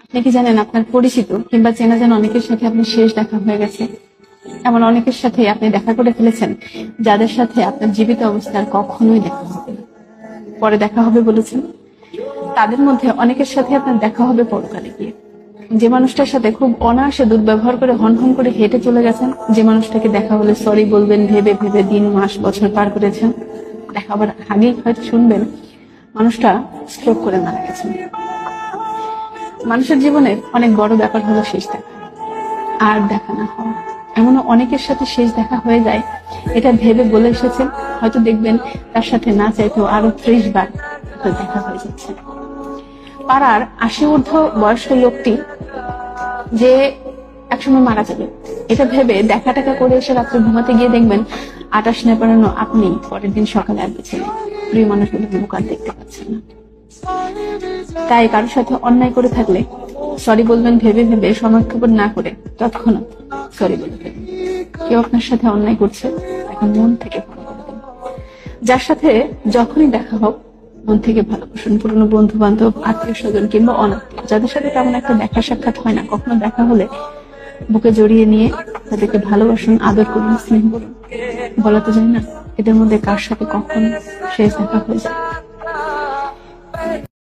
আপনি কি জানেন আপনার পরিচিত কিংবা চেনা জানা অনেকের সাথে আপনার শেষ দেখা হয়ে গেছে? এমন অনেকের সাথে আপনি দেখা করে ফেলেছেন যাদের সাথে আপনার জীবিত অবস্থায় কখনোই দেখা হবে না, পরে দেখা হবে বলেছেন। তাদের মধ্যে অনেকের সাথে আপনার দেখা হবে পরকালে গিয়ে। যে মানুষটার সাথে খুব অনায়াসে দুর্ব্যবহার করে হন হন করে হেঁটে চলে গেছেন, যে মানুষটাকে দেখা হলে সরি বলবেন ভেবে ভেবে দিন মাস বছর পার করেছেন, দেখা আবার আগেই হয়তো শুনবেন মানুষটা স্ট্রোক করে মারা গেছেন। মানুষের জীবনের অনেক বড় ব্যাপার হলো শেষ দেখা আর দেখা না হওয়া। এমনও অনেকের সাথে শেষ দেখা হয়ে যায়, এটা ভেবে বলে এসেছেন, হয়তো দেখবেন তার সাথে না চাইতেও আরো 30 বার দেখা হয়ে যাচ্ছে। পাড়ার 80 ঊর্ধ্ব বয়স্ক লোকটি যে একসময় মারা যাবে, এটা ভেবে দেখা টাকা করে এসে রাত্রে ঘুমাতে গিয়ে দেখবেন 28 না পারানো আপনি পরের দিন সকালে আর বেঁচে নেই, প্রিয় মানুষগুলোর মুখ আর দেখতে পাচ্ছেন না। তাই কারোর সাথে অন্যায় করে থাকলে সরি বলবেন ভেবে ভেবে সময় খবর না করে তৎক্ষণাৎ সরি বলে ফেলবেন। কেউ আপনার সাথে অন্যায় করছে, এখন মন থেকে ভালো করে দিন। যার সাথে যখনই দেখা হোক মন থেকে ভালোবাসুন। পুরনো বন্ধু বান্ধব, আত্মীয় স্বজন কিংবা অনাত্মীয় যাদের সাথে তেমন একটা দেখা সাক্ষাৎ হয় না, কখনো দেখা হলে বুকে জড়িয়ে নিয়ে তাদেরকে ভালোবাসুন, আদর করুন, স্নেহ করুন। বলা তো যায় না এদের মধ্যে কার সাথে কখন শেষ দেখা হয়ে যায়।